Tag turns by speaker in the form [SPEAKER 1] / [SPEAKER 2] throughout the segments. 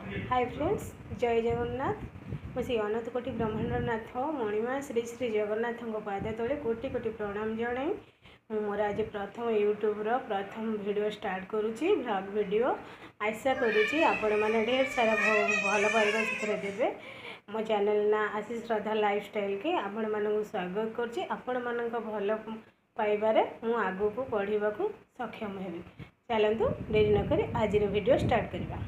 [SPEAKER 1] Hi friends, जय जगन्नाथ। मुझे अनंत कोटि ब्रह्मांडनाथ मणिमा श्री श्री जगन्नाथ पाद तले कोटि कोटि प्रणाम जन मोर आज प्रथम यूट्यूब प्रथम वीडियो स्टार्ट करुच्ची ब्लॉग वीडियो। आशा करुच्ची आपण मैंने ढेर सारा भल पाइबा से देवे। मो चैनल ना आशीष श्रद्धा लाइफस्टाइल के आपण मानक स्वागत करुच्ची। आपण मानक भल पाइबारे मु आगु को पढ़ा को सक्षम हेबी। चलतु देरी नक आज वीडियो स्टार्ट करवा।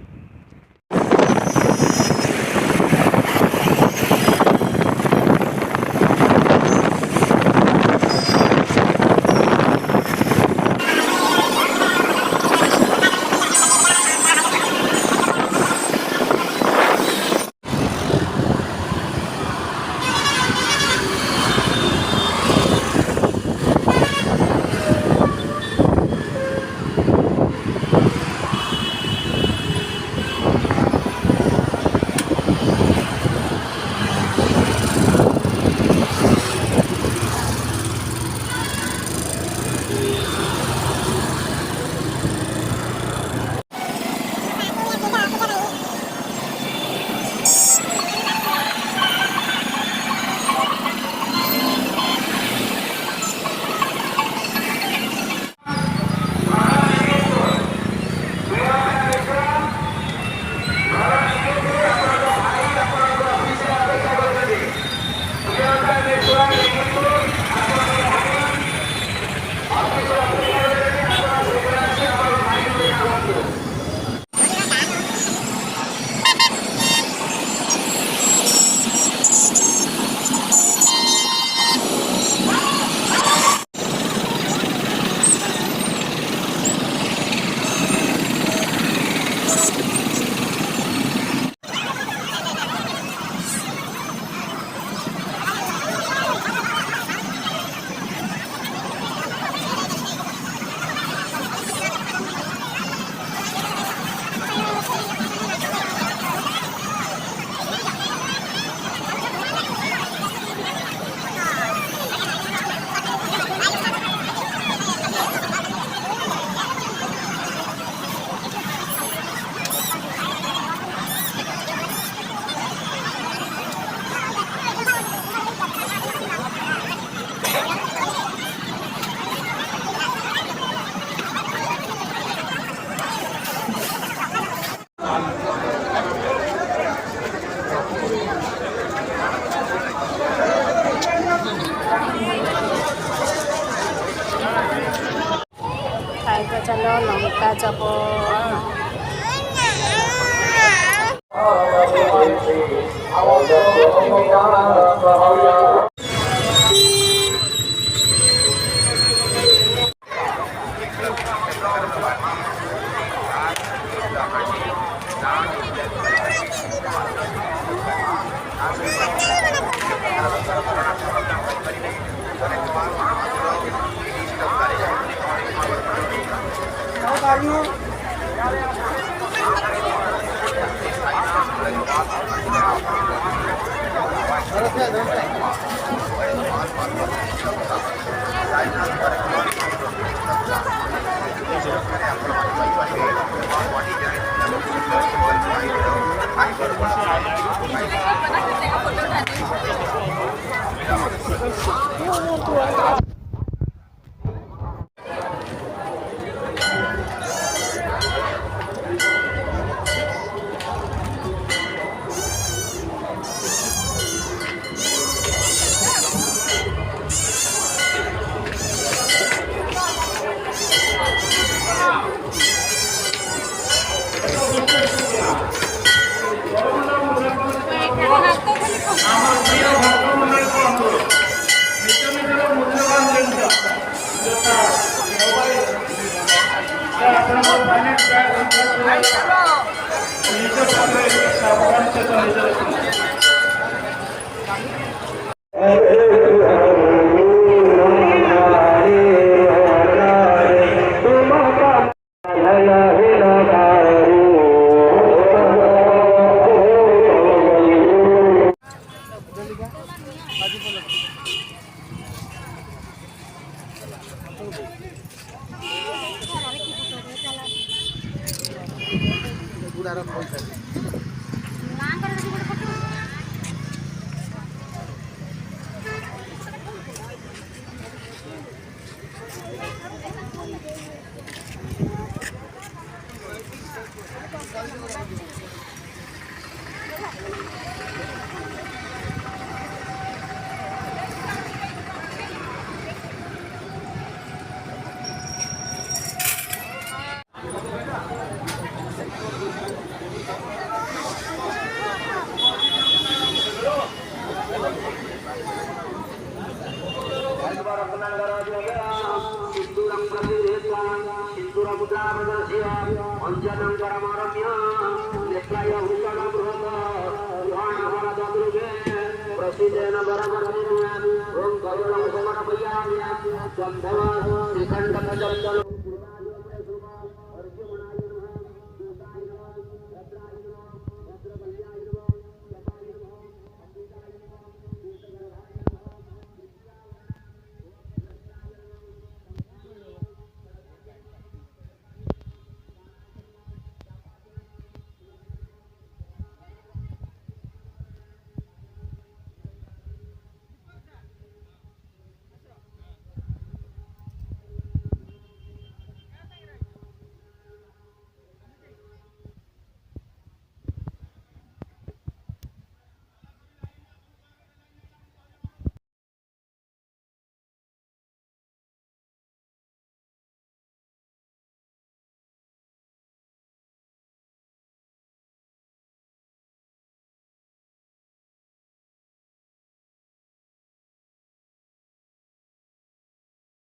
[SPEAKER 1] चलो लंका चप
[SPEAKER 2] पूरा प्रसिद्धेन बरमर्दिन्या ओम करुणं समर्पयामि चन्दन श्रीखण्डं चन्दन